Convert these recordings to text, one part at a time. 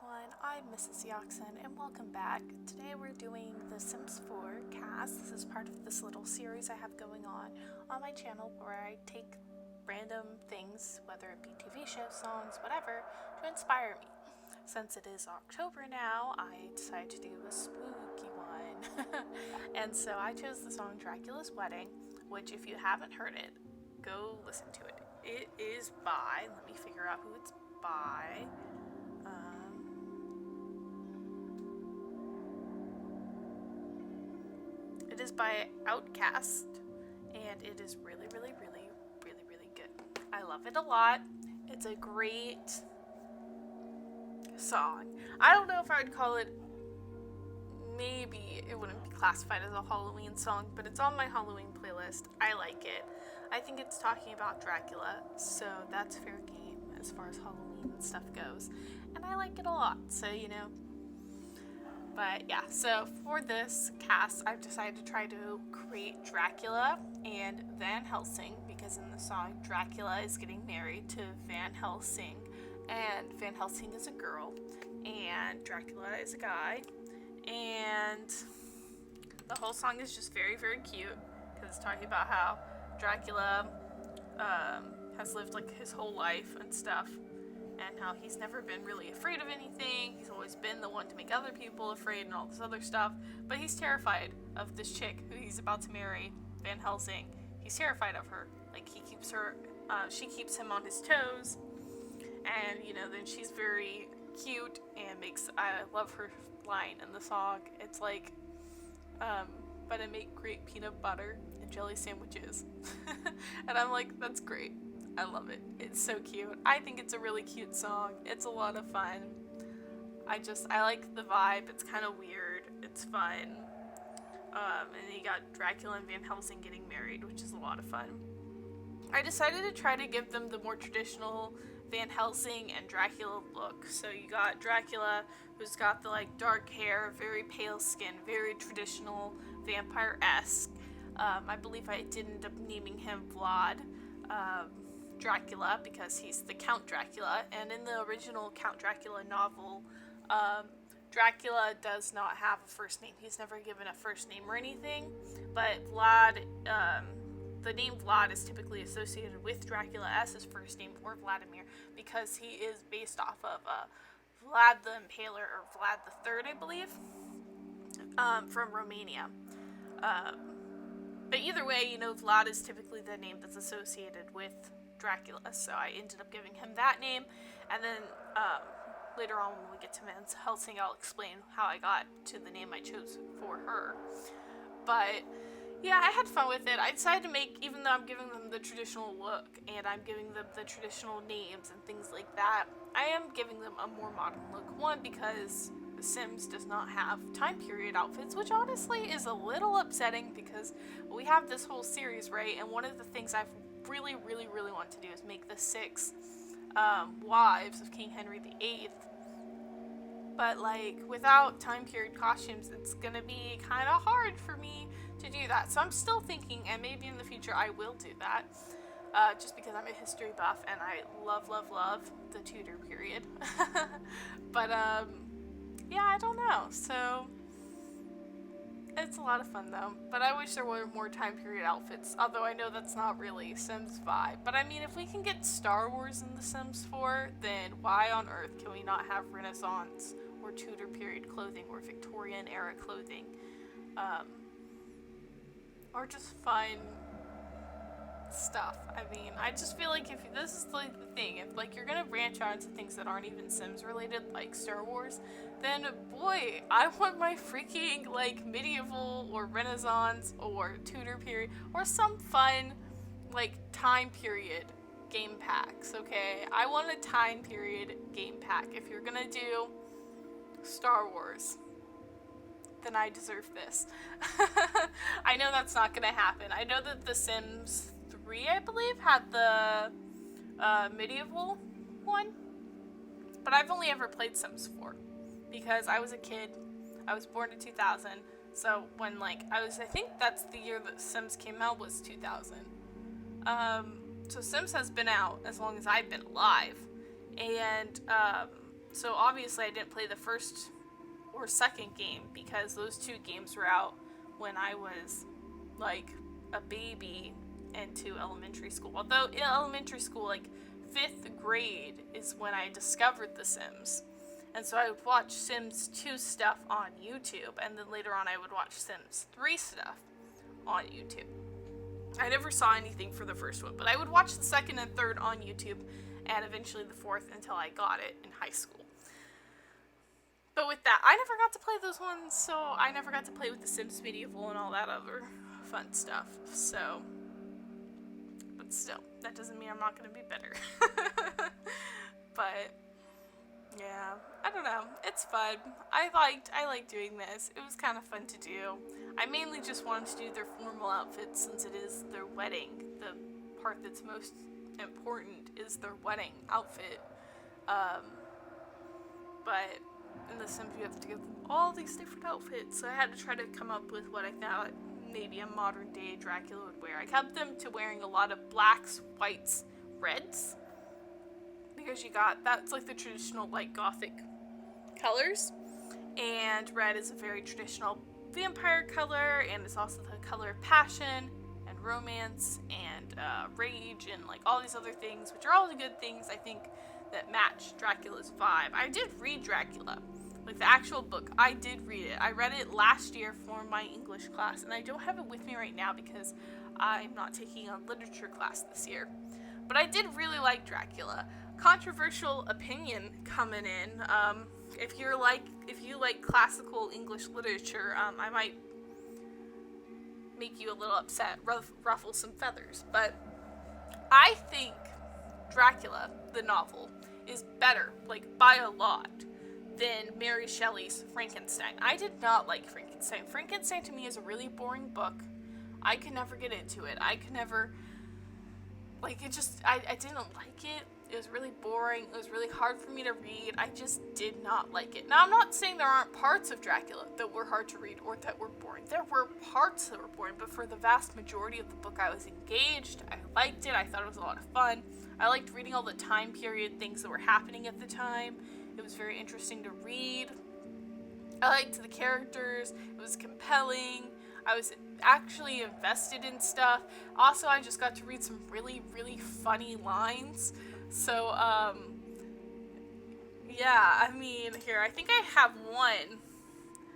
everyone, I'm Mrs.Zeoxin and welcome back. Today we're doing The Sims 4 CAS. This is part of this little series I have going on my channel where I take random things, whether it be TV shows, songs, whatever, to inspire me. Since it is October now, I decided to do a spooky one. And so I chose the song Dracula's Wedding, which if you haven't heard it, go listen to it. It is by, let me figure out who it's by. It is by Outkast, and it is really good. I love it a lot. It's a great song. I don't know if I would call it, maybe it wouldn't be classified as a Halloween song, but it's on my Halloween playlist. I like it. I think it's talking about Dracula, so that's fair game as far as Halloween and stuff goes. And I like it a lot, so But yeah, so for this cast, I've decided to try to create Dracula and Van Helsing, because in the song, Dracula is getting married to Van Helsing, and Van Helsing is a girl, and Dracula is a guy, and the whole song is just very cute, because it's talking about how Dracula has lived like his whole life and stuff, and how he's never been really afraid of anything. He's always been the one to make other people afraid and all this other stuff, but he's terrified of this chick who he's about to marry, Van Helsing. He's terrified of her. Like, he keeps her, she keeps him on his toes, and then she's very cute and I love her line in the song. It's like, but I make great peanut butter and jelly sandwiches. And I'm like, that's great. I love it. It's so cute. I think it's a really cute song. It's a lot of fun. I like the vibe. It's kind of weird. It's fun. And you got Dracula and Van Helsing getting married, which is a lot of fun. I decided to try to give them the more traditional Van Helsing and Dracula look. So you got Dracula, who's got the dark hair, very pale skin, very traditional vampire-esque. I believe I did end up naming him Vlad Dracula, because he's the Count Dracula, and in the original Count Dracula novel, Dracula does not have a first name. He's never given a first name or anything, but Vlad, the name Vlad is typically associated with Dracula as his first name, or Vladimir, because he is based off of Vlad the Impaler, or Vlad the Third, I believe, from Romania. But either way, Vlad is typically the name that's associated with Dracula, so I ended up giving him that name, and then later on when we get to Van Helsing, I'll explain how I got to the name I chose for her. But yeah, I had fun with it. I decided to make, even though I'm giving them the traditional look, and I'm giving them the traditional names and things like that, I am giving them a more modern look. One, because The Sims does not have time period outfits, which honestly is a little upsetting, because we have this whole series, right? And one of the things I've really want to do is make the 6 wives of King Henry VIII. But without time period costumes, it's gonna be kind of hard for me to do that. So I'm still thinking, and maybe in the future I will do that, just because I'm a history buff and I love the Tudor period. But yeah, I don't know. So it's a lot of fun though. But I wish there were more time period outfits, although I know that's not really Sims vibe. But I mean, if we can get Star Wars in The Sims 4, then why on earth can we not have Renaissance or Tudor period clothing or Victorian era clothing? Or just fun stuff. I mean, I just feel like if this is the thing, if you're gonna branch out into things that aren't even Sims related, like Star Wars, then boy, I want my freaking medieval or Renaissance or Tudor period or some fun time period game packs. Okay, I want a time period game pack. If you're gonna do Star Wars, then I deserve this. I know that's not gonna happen. I know that The Sims 3, I believe, had the medieval one, but I've only ever played Sims 4 because I was a kid. I was born in 2000, so when I think that's the year that Sims came out, was 2000. So Sims has been out as long as I've been alive, and So obviously I didn't play the first or second game because those two games were out when I was like a baby into elementary school. Although in elementary school, like 5th grade is when I discovered The Sims. And so I would watch Sims 2 stuff on YouTube, and then later on I would watch Sims 3 stuff on YouTube. I never saw anything for the first one, but I would watch the second and third on YouTube, and eventually the fourth until I got it in high school. But with that, I never got to play those ones, so I never got to play with The Sims Medieval and all that other fun stuff. So, but still, that doesn't mean I'm not going to be better. But yeah, I don't know. It's fun. I liked doing this. It was kind of fun to do. I mainly just wanted to do their formal outfits since it is their wedding. The part that's most important is their wedding outfit. But in The Sims, you have to give them all these different outfits. So I had to try to come up with what I thought maybe a modern day Dracula would wear. I kept them to wearing a lot of blacks, whites, reds. Because that's like the traditional like gothic colors, and red is a very traditional vampire color, and it's also the color of passion and romance and rage and like all these other things, which are all the good things I think that match Dracula's vibe. I did read Dracula, like the actual book. I did read it. I read it last year for my English class, and I don't have it with me right now because I'm not taking a literature class this year. But I did really like Dracula. Controversial opinion coming in. If you like classical English literature, I might make you a little upset, ruffle some feathers. But I think Dracula, the novel, is better, like by a lot, than Mary Shelley's Frankenstein. I did not like Frankenstein. Frankenstein to me is a really boring book. I could never get into it. I could never, like, it just, I didn't like it. It was really boring. It was really hard for me to read. I just did not like it. Now, I'm not saying there aren't parts of Dracula that were hard to read or that were boring. There were parts that were boring, but for the vast majority of the book, I was engaged. I liked it. I thought it was a lot of fun. I liked reading all the time period things that were happening at the time. It was very interesting to read. I liked the characters. It was compelling. I was actually invested in stuff. Also, I just got to read some really, really funny lines. So, yeah, I mean, here, I think I have one.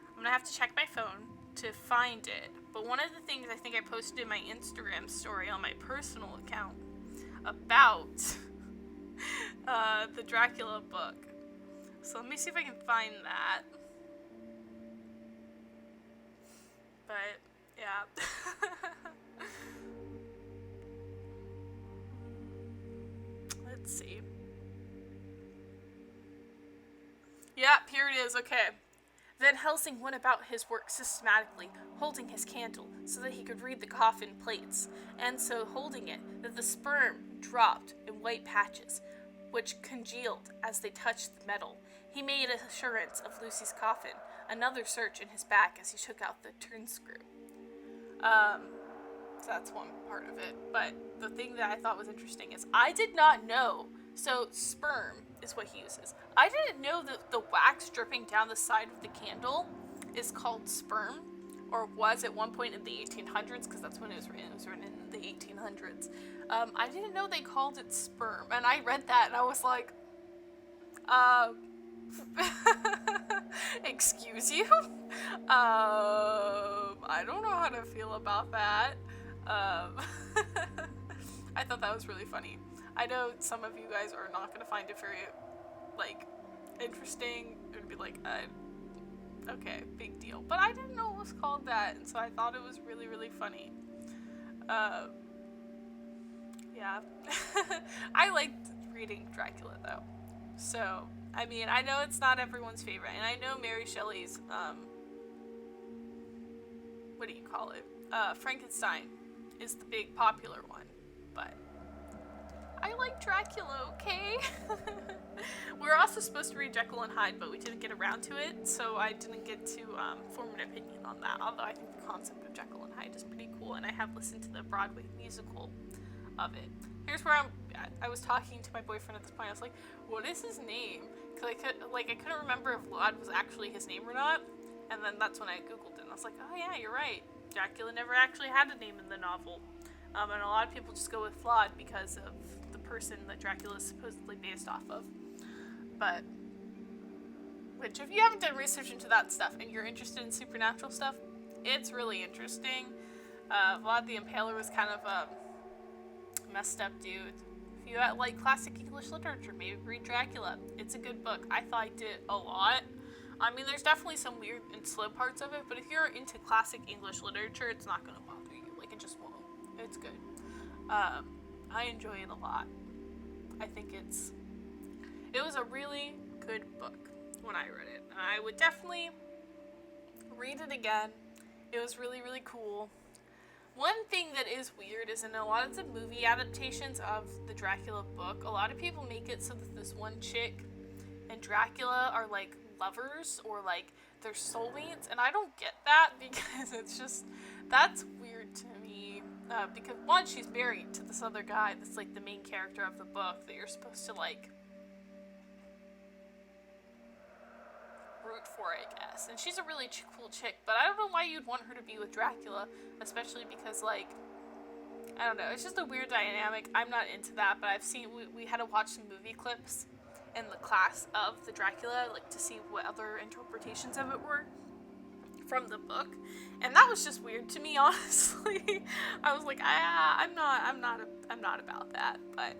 I'm gonna have to check my phone to find it. But one of the things I think I posted in my Instagram story on my personal account about the Dracula book. So let me see if I can find that. But, yeah. Let's see. Yep, here it is, okay. Van Helsing went about his work systematically, holding his candle so that he could read the coffin plates, and so holding it that the sperm dropped in white patches, which congealed as they touched the metal. He made assurance of Lucy's coffin, another search in his back as he took out the turn screw. So that's one part of it. But the thing that I thought was interesting is I did not know. So sperm is what he uses. I didn't know that the wax dripping down the side of the candle is called sperm, or was at one point in the 1800s, because that's when it was written. It was written in the 1800s. I didn't know they called it sperm, and I read that and I was like, excuse you? I don't know how to feel about that. I thought that was really funny. I know some of you guys are not going to find it very, like, interesting. It would be like, okay, big deal. But I didn't know it was called that, and so I thought it was really, really funny. Yeah. I liked reading Dracula, though. So, I mean, I know it's not everyone's favorite, and I know Mary Shelley's, what do you call it? Frankenstein is the big popular one, but I like Dracula, okay? We were also supposed to read Jekyll and Hyde, but we didn't get around to it, so I didn't get to form an opinion on that, although I think the concept of Jekyll and Hyde is pretty cool, and I have listened to the Broadway musical of it. Here's where I was talking to my boyfriend at this point. I was like, what is his name? Because I couldn't remember if Vlad was actually his name or not. And then that's when I googled it, and I was like, oh yeah, you're right. Dracula never actually had a name in the novel. And a lot of people just go with Vlad because of the person that Dracula is supposedly based off of. But, which if you haven't done research into that stuff and you're interested in supernatural stuff, it's really interesting. Vlad the Impaler was kind of a messed up dude. If you like classic English literature, maybe read Dracula. It's a good book. I liked it a lot. I mean, there's definitely some weird and slow parts of it, but if you're into classic English literature, it's not going to bother you. Like, it just won't. It's good. I enjoy it a lot. I think it was a really good book when I read it. And I would definitely read it again. It was really, really cool. One thing that is weird is in a lot of the movie adaptations of the Dracula book, a lot of people make it so that this one chick and Dracula are like lovers or like they're soulmates, and I don't get that because it's just, that's weird to me. Because one, she's married to this other guy that's like the main character of the book that you're supposed to like root for, I guess. And she's a really cool chick, but I don't know why you'd want her to be with Dracula, especially because, like, I don't know, it's just a weird dynamic. I'm not into that, but I've seen, we had to watch some movie clips in the class of the Dracula, like, to see what other interpretations of it were from the book, and that was just weird to me, honestly. I was like, I'm not about that, but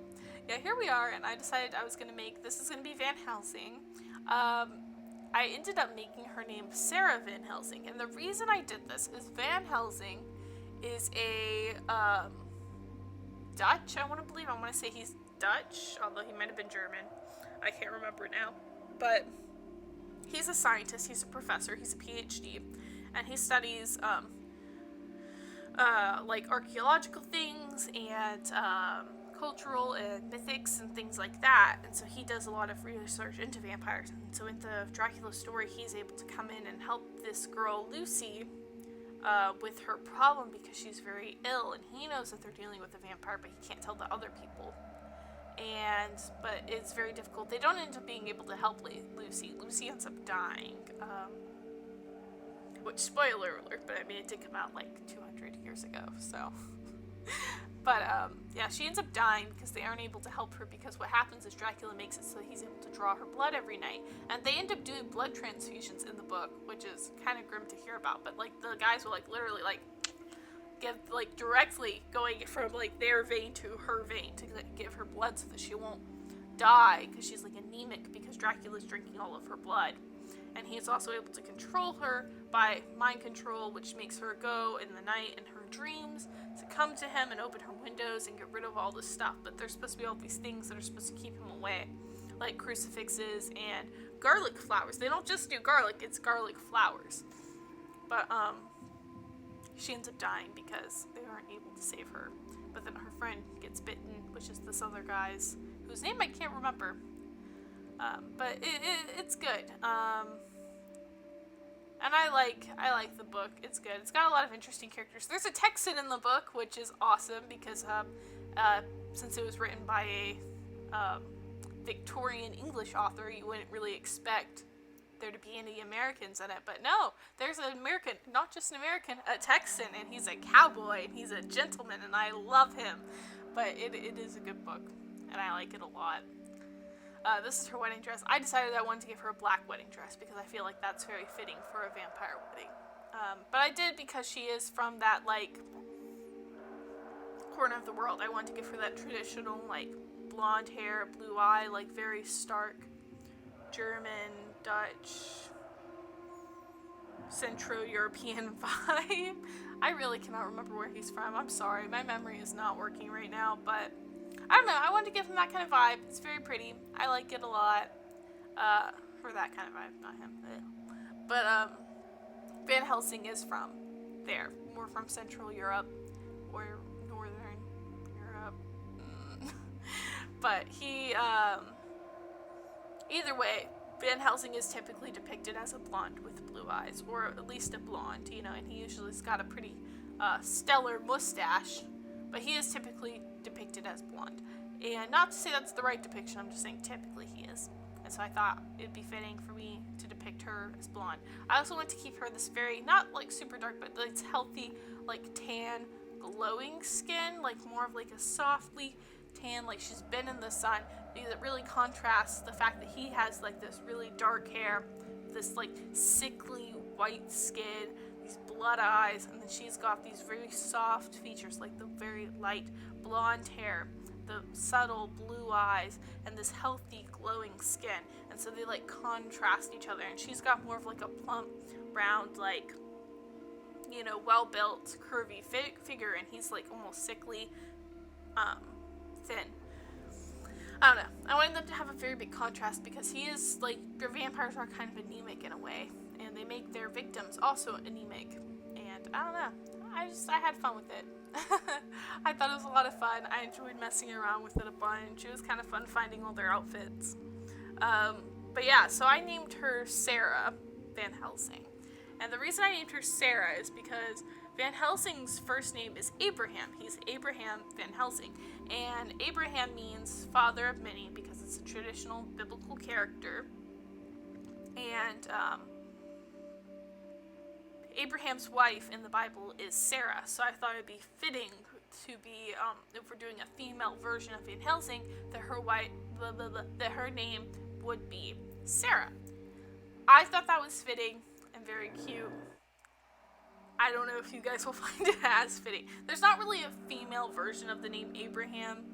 yeah, here we are, and I decided I was gonna make, this is gonna be Van Helsing. I ended up making her name Sarah Van Helsing, and the reason I did this is Van Helsing is a Dutch, I want to say he's Dutch, although he might have been German. I can't remember now, but he's a scientist, he's a professor, he's a PhD, and he studies like archaeological things and cultural and mythics and things like that, and so he does a lot of research into vampires. And so in the Dracula story, he's able to come in and help this girl Lucy with her problem because she's very ill, and he knows that they're dealing with a vampire, but he can't tell the other people. But it's very difficult. They don't end up being able to help Lucy. Lucy ends up dying, which, spoiler alert, but I mean, it did come out like 200 years ago, so. But, yeah, she ends up dying because they aren't able to help her, because what happens is Dracula makes it so he's able to draw her blood every night, and they end up doing blood transfusions in the book, which is kind of grim to hear about, but, like, the guys will, like, literally, like, give, like, directly going from, like, their vein to her vein to, like, give her blood so that she won't die, because she's, like, anemic because Dracula's drinking all of her blood. And he's also able to control her by mind control, which makes her go in the night in her dreams to come to him and open her windows and get rid of all this stuff. But there's supposed to be all these things that are supposed to keep him away, like crucifixes and garlic flowers. They don't just do garlic, it's garlic flowers. But she ends up dying because they aren't able to save her. But then her friend gets bitten, which is this other guy's, whose name I can't remember. But it's good. And I like the book. It's good. It's got a lot of interesting characters. There's a Texan in the book, which is awesome because since it was written by a Victorian English author, you wouldn't really expect there to be any Americans in it. But no, there's an American, not just an American, a Texan, and he's a cowboy, and he's a gentleman, and I love him. But it is a good book, and I like it a lot. This is her wedding dress. I decided I wanted to give her a black wedding dress because I feel like that's very fitting for a vampire wedding. But I did because she is from that, like, corner of the world. I wanted to give her that traditional, like, blonde hair, blue eye, like, very stark German, Dutch, Central European vibe. I really cannot remember where he's from. I'm sorry. My memory is not working right now, but I don't know, I wanted to give him that kind of vibe. It's very pretty. I like it a lot. For that kind of vibe, not him. But, Van Helsing is from there. More from Central Europe. Or Northern Europe. But he, either way, Van Helsing is typically depicted as a blonde with blue eyes. Or at least a blonde, you know, and he usually's got a pretty, stellar mustache. But he is typically depicted as blonde. And not to say that's the right depiction, I'm just saying typically he is. And so I thought it'd be fitting for me to depict her as blonde. I also want to keep her this very, not like super dark, but it's healthy, like tan, glowing skin, like more of like a softly tan, like she's been in the sun, because it really contrasts the fact that he has like this really dark hair, this like sickly white skin, these blood eyes, and then she's got these very soft features, like the very light blonde hair, the subtle blue eyes, and this healthy glowing skin. And so they like contrast each other, and she's got more of like a plump, round, like, you know, well built, curvy figure, and he's like almost sickly, thin. I don't know. I wanted them to have a very big contrast because he is like, their vampires are kind of anemic in a way, and they make their victims also anemic. And I don't know. I had fun with it. I thought it was a lot of fun. I enjoyed messing around with it a bunch. It was kind of fun finding all their outfits. But yeah, so I named her Sarah Van Helsing. And the reason I named her Sarah is because Van Helsing's first name is Abraham. He's Abraham Van Helsing. And Abraham means father of many because it's a traditional biblical character. And Abraham's wife in the Bible is Sarah. So I thought it'd be fitting to be, if we're doing a female version of Van Helsing, that her name would be Sarah. I thought that was fitting and very cute. I don't know if you guys will find it as fitting. There's not really a female version of the name Abraham,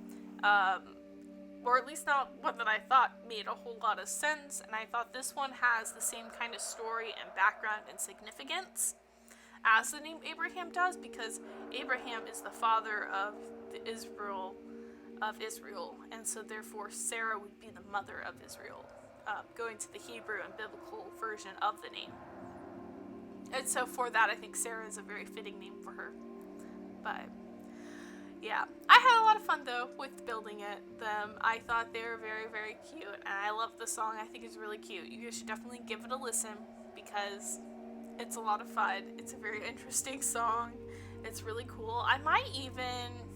or at least not one that I thought made a whole lot of sense, and I thought this one has the same kind of story and background and significance as the name Abraham does, because Abraham is the father of Israel, and so therefore Sarah would be the mother of Israel, going to the Hebrew and biblical version of the name. And so for that, I think Sarah is a very fitting name for her. But yeah, I had a lot of fun though with building them. I thought they were very, very cute, and I love the song. I think it's really cute. You guys should definitely give it a listen because it's a lot of fun. It's a very interesting song. It's really cool. I might even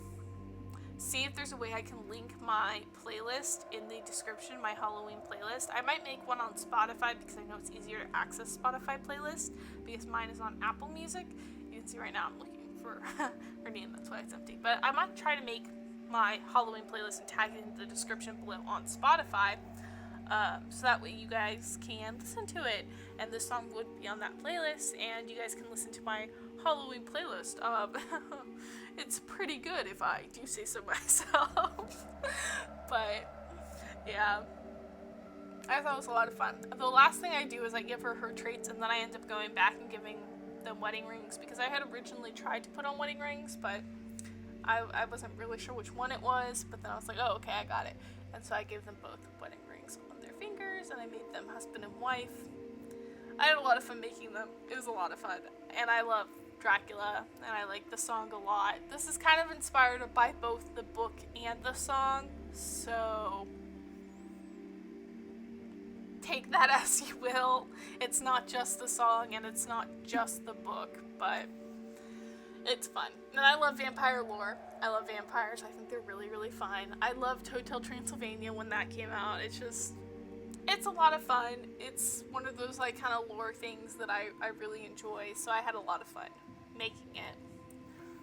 see if there's a way I can link my playlist in the description, my Halloween playlist. I might make one on Spotify because I know it's easier to access Spotify playlist because mine is on Apple Music. You can see right now I'm looking for her name, that's why it's empty. But I might try to make my Halloween playlist and tag it in the description below on Spotify, so that way you guys can listen to it, and this song would be on that playlist, and you guys can listen to my Halloween playlist. It's pretty good if I do say so myself. But yeah, I thought it was a lot of fun. The last thing I do is I give her traits, and then I end up going back and giving them wedding rings, because I had originally tried to put on wedding rings, but I wasn't really sure which one it was, but then I was like, oh, okay, I got it. And so I gave them both wedding rings on their fingers, and I made them husband and wife. I had a lot of fun making them. It was a lot of fun, and I love Dracula, and I like the song a lot. This is kind of inspired by both the book and the song, so take that as you will. It's not just the song, and it's not just the book, but it's fun. And I love vampire lore. I love vampires. I think they're really, really fun. I loved Hotel Transylvania when that came out. It's a lot of fun. It's one of those like kind of lore things that I really enjoy, so I had a lot of fun making it.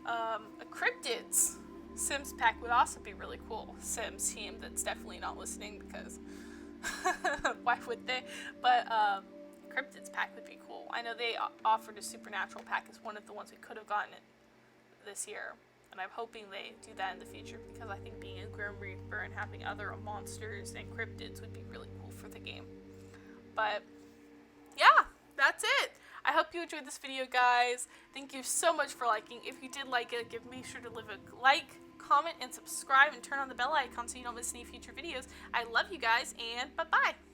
A Cryptids Sims pack would also be really cool. Sims team that's definitely not listening because why would they? But Cryptids pack would be cool. I know they offered a Supernatural pack as one of the ones we could have gotten this year, and I'm hoping they do that in the future because I think being a Grim Reaper and having other monsters and cryptids would be really cool for the game. But yeah, that's it. I hope you enjoyed this video, guys. Thank you so much for liking. If you did like it, make sure to leave a like, comment, and subscribe, and turn on the bell icon so you don't miss any future videos. I love you guys, and bye-bye.